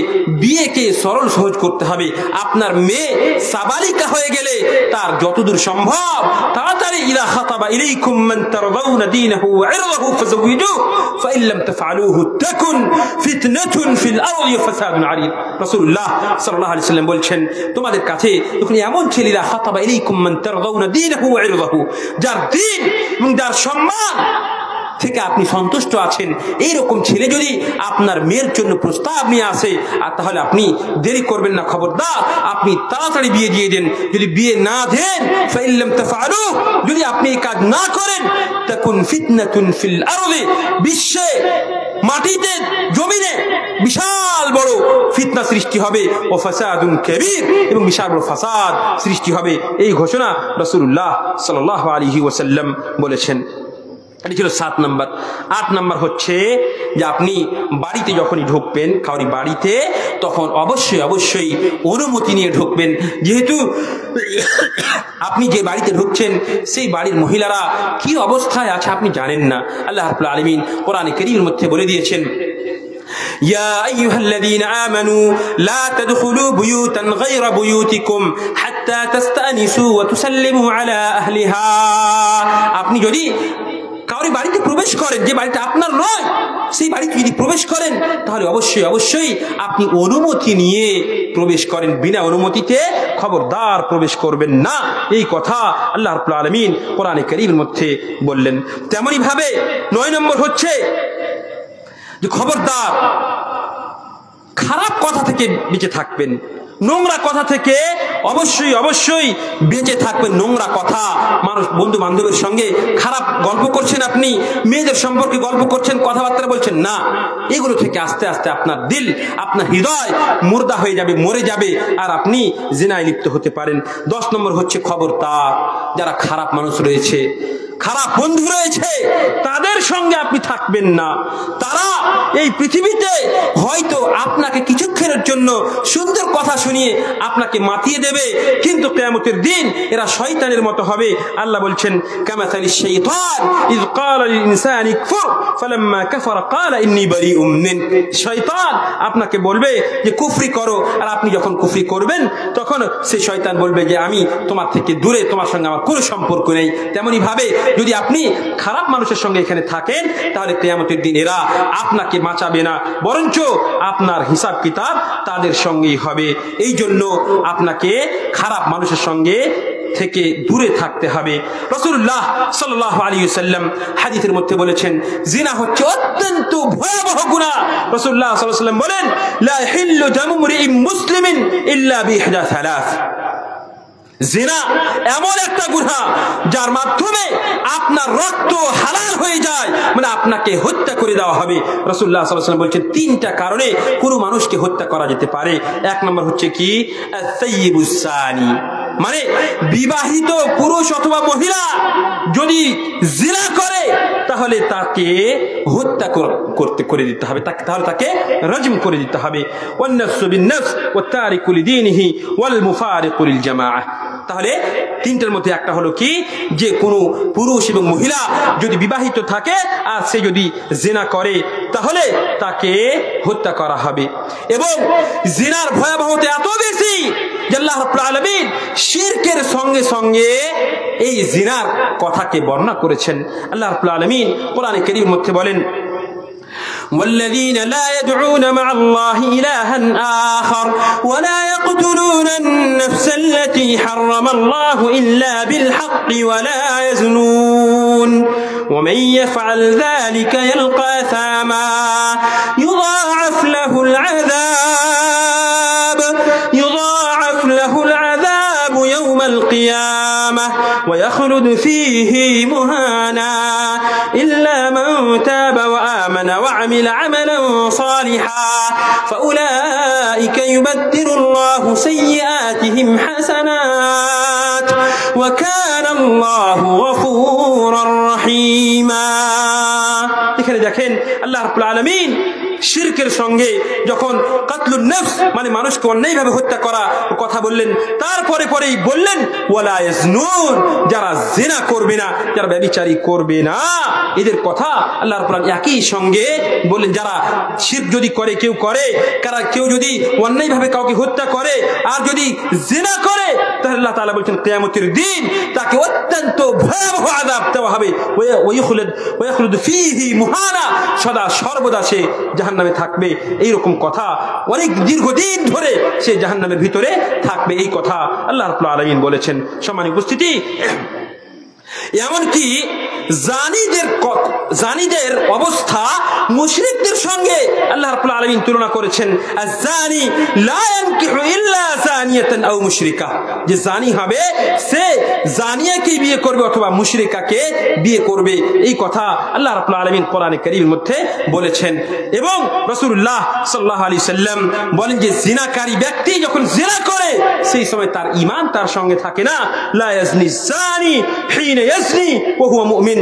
বিয়েকে সরল সহজ করতে হবে। আপনার মেয়ে সাবালিকা হয়ে গেলে তার যতদূর সম্ভব তাড়াতাড়ি ইলা খাতাবা ইলাইকুম মান তারদাউনা দীনহু ওয়া ইরদাহু ফাযাওইজুহু ফাইন লাম তাফআলুহু তাকুন ফিতনাতুন ফিল আরদি ওয়া ফাসাদুন আরিদ। রাসূলুল্লাহ সাল্লাল্লাহু আলাইহি ওয়াসাল্লাম বলছেন, তোমাদের কাছে যখন এমন ছেলেরা খাতাবা ইলাইকুম মান তারদাউনা দীনহু ওয়া ইরদাহু, যার দ্বীন এবং যার সম্মান থেকে আপনি সন্তুষ্ট আছেন, এইরকম ছেলে যদি আপনার মেয়ের জন্য প্রস্তাব নিয়ে আসে, আর তাহলে আপনি দেরি করবেন না, খবরদার আপনি তাড়াতাড়ি বিয়ে দিয়ে দেন। যদি বিয়ে না দেন, ফাইন লাম তাফআলু, যদি আপনি এই কাজ না করেন, তাকুন ফিতনাতুন ফিল আরদি, বিশ্বে মাটিতে জমিনে বিশাল বড় ফিতনা সৃষ্টি হবে, ও ফাসাদুন কাবীর, এবং বিশাল বড় ফাসাদ সৃষ্টি হবে। এই ঘোষণা রাসূলুল্লাহ সাল্লাল্লাহু আলাইহি ওয়াসাল্লাম বলেছেন। এটি ছিল 7 নম্বর। 8 নম্বর হচ্ছে যে আপনি বাড়িতে যখনই ঢুকবেন, কাউরি বাড়িতে, তখন অবশ্যই অনুমতি নিয়ে ঢুকবেন। যেহেতু আপনি যে বাড়িতে ঢুকছেন সেই বাড়ির মহিলারা কি অবস্থায় আছে আপনি জানেন না। আল্লাহ রাব্বুল আলামিন কোরআনে কারীমের মধ্যে বলে দিয়েছেন, يا أيها الذين آمنوا لا تدخلوا بيوتا غير بيوتكم حتى تستأنسوا وتسلموا على أهلها। আপনি যদি কাউরি বাড়িতে প্রবেশ করেন, যে বাড়িটা আপনার নয়, সেই বাড়িতে যদি প্রবেশ করেন, তাহলে অবশ্যই আপনি অনুমতি নিয়ে প্রবেশ করেন। বিনা অনুমতিতে খবরদার প্রবেশ করবেন না। এই কথা আল্লাহ রাব্বুল আলামিন কোরআনে কারীমের মধ্যে বললেন। তেমনি ভাবে 9 নম্বর হচ্ছে যে খবরদার খারাপ কথা থেকে বেঁচে থাকবেন, নোংরা কথা থেকে অবশ্যই বেঁচে থাকবেন। নোংরা কথা, মানুষ বন্ধু বান্ধবের সঙ্গে খারাপ গল্প করছেন, আপনি মেয়েদের সম্পর্কে গল্প করছেন, কথাবার্তা বলছেন না, এগুলো থেকে আস্তে আস্তে আপনার দিল, আপনার হৃদয় মুর্দা হয়ে যাবে, মরে যাবে, আর আপনি জিনায় লিপ্ত হতে পারেন। 10 নম্বর হচ্ছে খবরদার যারা খারাপ মানুষ রয়েছে, খারাপ বন্ধু রয়েছে, তাদের সঙ্গে আপনি থাকবেন না। তারা এই পৃথিবীতে হয়তো আপনাকে কিছুক্ষণের জন্য সুন্দর কথা শুনিয়ে আপনাকে মাতিয়ে দেবে, কিন্তু কিয়ামতের দিন এরা শয়তানের মতো হবে। আল্লাহ বলছেন, কামাসালিশ শাইতান ইয ক্বালা লিল ইনসানি কুফর ফালাম্মা কাফারা ক্বালা ইন্নী বারিউম মিন। শয়তান আপনাকে বলবে যে কুফরি করো, আর আপনি যখন কুফরি করবেন তখন সেই শয়তান বলবে যে আমি তোমার থেকে দূরে, তোমার সঙ্গে আমার কোনো সম্পর্ক নেই। তেমনি ভাবে যদি আপনি খারাপ মানুষের সঙ্গে এখানে থাকেন, তাহলে কিয়ামতের দিন এরা আপনাকে বাঁচাবে না, বরঞ্চ আপনার হিসাব কিতাব তাদের সঙ্গেই হবে। এই জন্য আপনাকে খারাপ মানুষের সঙ্গে থেকে দূরে থাকতে হবে। রাসূলুল্লাহ সাল্লাল্লাহু আলাইহি ওয়াসাল্লাম হাদিসের মধ্যে বলেছেন, জিনা হচ্ছে অত্যন্ত ভয়াবহ গুনাহ। রাসূলুল্লাহ সাল্লাল্লাহু আলাইহি ওয়াসাল্লাম বলেন, লা ইহিল্লু দামু মুরইন মুসলিমিন ইল্লা বিইহদা সালাস। জিনা এমন একটা গুনাহ যার মাধ্যমে আপনার রক্ত হালাল হয়ে যায়, মানে আপনাকে হত্যা করে দেওয়া হবে। রাসূলুল্লাহ সাল্লাল্লাহু আলাইহি ওয়াসাল্লাম বলছেন 3টা কারণে কোনো মানুষকে হত্যা করা যেতে পারে। 1 নম্বর হচ্ছে কি, আস-সাইয়্যিবুস সানি, মানে বিবাহিত পুরুষ অথবা মহিলা যদি জিনা করে তাহলে তাকে হত্যা করে দিতে হবে, তাহলে তাকে রাজম করে দিতে হবে। ওয়ান নাফসু বিন নাফস ওয়াত তারিকু লিদীনিহি ওয়াল মুফারিকু লিল জামাআহ। তাহলে 3টার মধ্যে একটা হলো কি, যে কোনো পুরুষ এবং মহিলা যদি বিবাহিত থাকে আর সে যদি জিনা করে তাহলে তাকে হত্যা করা হবে। এবং জিনার ভয়াবহতা এত বেশি যে আল্লাহ রাব্বুল আলামিন শিরকের সঙ্গে সঙ্গে এই জিনার কথাকে বর্ণনা করেছেন। আল্লাহ রাব্বুল আলামিন কোরআনে কারীমের মধ্যে বলেন, والذين لا يدعون مع الله إلها آخر ولا يقتلون النفس التي حرم الله إلا بالحق ولا يزنون ومن يفعل ذلك يلقى أثاما يضاعف له العذاب يوم القيامة ويخلد فيه مهانا إلا من تاب وآمن وعمل عملا صالحا فأولئك يبدل الله سيئاتهم حسنات وكان الله غفورا رحيما। এখানে দেখেন আল্লাহ রাব্বুল আলামিন শিরকের সঙ্গে যখন কাতলুন নফস মানে মানুষকে অন্যায়ভাবে হত্যা করা কথা বললেন, তারপরে পরেই বললেন ওয়ালা ইয়াজনুন, যারা জিনা করবে না, যারা ব্যভিচারী করবে না, এদের কথা আল্লাহর কোরআন একই সঙ্গে বললেন। যারা শিরক যদি করে, কেউ যদি অন্যায়ভাবে কাউকে হত্যা করে আর যদি জিনা করে, তাহলে আল্লাহ তাআলা বলছেন কিয়ামতের দিন তাকে অত্যন্ত ভয়াবহ আযাব দেওয়া হবে। ওয়াখলুদ ফীহি মুহানা, সদা সর্বদা সে জাহান্নামে থাকবে। এইরকম কথা অনেক দীর্ঘদিন ধরে সে জাহান্নামের ভিতরে থাকবে, এই কথা আল্লাহ রাব্বুল আলামিন বলেছেন। সম্মানিত উপস্থিতি, এমনকি জানিদের অবস্থা মুশরিকদের সঙ্গে আল্লাহ রাব্বুল আলামিন তুলনা করেছেন। আয-যানি লা ইয়ানকিহু ইল্লা যানিয়াতান আও মুশরিকা, যে জানি হবে সে জানিয়াকে বিয়ে করবে অথবা মুশরিকাকে বিয়ে করবে, এই কথা আল্লাহ রাব্বুল আলামিন কোরআনে কারীমের মধ্যে বলেছেন। এবং রাসূলুল্লাহ সাল্লাল্লাহু আলাইহি সাল্লাম বলেন যে জিনাকারী ব্যক্তি যখন জিনা করে সেই সময় তার ঈমান তার সঙ্গে থাকে না। লা ইয়াজনি যানি হিনা ইয়াজনি ওয়া হুয়া মুমিন,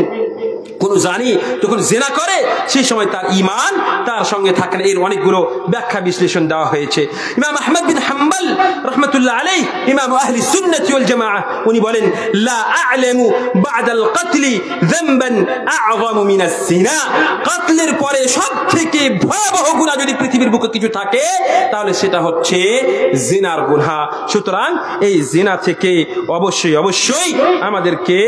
কোন জানি যখন জিনা করে সেই সময় তার ঈমান তার সঙ্গে থাকে না। এর অনেকগুলো ব্যাখ্যা বিশ্লেষণ দেওয়া হয়েছে। ইমাম আহমদ বিন হাম্বল রাহমাতুল্লাহ আলাইহি, ইমাম আহলি সুন্নাহ ওয়াল জামাআহ, উনি বলেন লা আ'লামু বা'দাল কতলি যামবান আ'যামু মিনাস জিনা, কতলের পরে সবথেকে ভয়াবহ গুনাহ যদি পৃথিবীর বুকে কিছু থাকে তাহলে সেটা হচ্ছে জিনার গুনাহ। সুতরাং এই জিনা থেকে অবশ্যই আমাদেরকে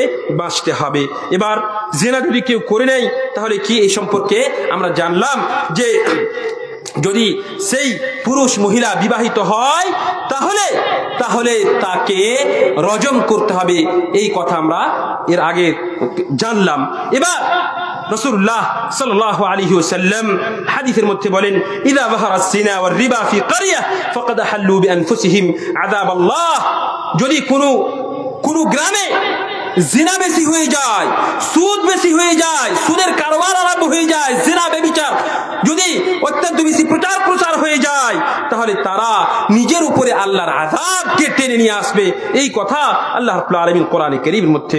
বাঁচতে হবে। এবার জিনা যদি কেউ করে নেয় তাহলে কি, এই সম্পর্কে আমরা জানলাম যে যদি সেই পুরুষ মহিলা বিবাহিত হয় তাহলে তাকে রজম করতে হবে, এই কথা আমরা এর আগে জানলাম। এবার রাসূলুল্লাহ সাল্লাল্লাহু আলাইহি ওয়াসাল্লাম হাদিসের মধ্যে বলেন ইযা যাহারাস জিনা ওয়ার রিবা ফি ক্বরিয়া ফাকাদ হাল্লু বিআনফুসিহিম আযাবাল্লাহ, যদি কোনো গ্রামে জিনা বেশি হয়ে যায়, সুদ বেশি হয়ে যায়, সুদের কারবার আরম্ভ হয়ে যায়, জিনা ব্যভিচার যদি অত্যন্ত বেশি প্রচার হয়ে যায়, তাহলে তারা নিজের উপরে আল্লাহর আযাবকে টেনে নিয়ে আসবে, এই কথা আল্লাহ রাব্বুল আলামিন কোরআনে কারীমের মধ্যে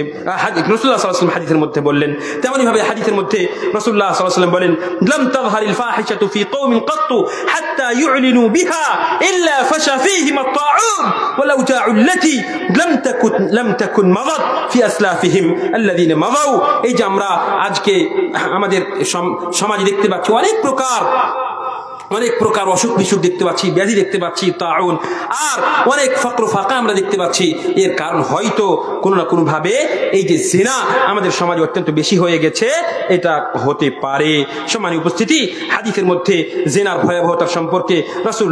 রাসূলুল্লাহ সাল্লাল্লাহু আলাইহি ওয়াসাল্লাম হাদিসের মধ্যে বললেন। তেমনি ভাবে হাদিসের মধ্যে রাসূলুল্লাহ সাল্লাল্লাহু আলাইহি ওয়াসাল্লাম বলেন লাম তাযহারিল ফাহিশাতু ফি কওমিন কাত্তু হাত্তা ইউ'লিনু বিহা ইল্লা ফাশা ফীহিম আত-তাউন ওয়ালাউ জা'আল্লাতি লাম তাকুন মাদাত ফি আসলাফিহিম আল্লাযীনা মাদাউ। এই যে আমরা আজকে আমাদের সমাজে দেখতে পাচ্ছি অনেক প্রকার অসুখ বিসুখ দেখতে পাচ্ছি, ব্যাধি দেখতে পাচ্ছি, তাউন, আর অনেক ফকর ফাঁকা আমরা দেখতে পাচ্ছি। এর কারণ হয়তো কোনো না কোনো ভাবে এই যে জিনা আমাদের সমাজে অত্যন্ত বেশি হয়ে গেছে, এটা হতে পারে। সম্মানিত উপস্থিতি, হাদিসের মধ্যে জিনার ভয়াবহতার সম্পর্কে রাসূল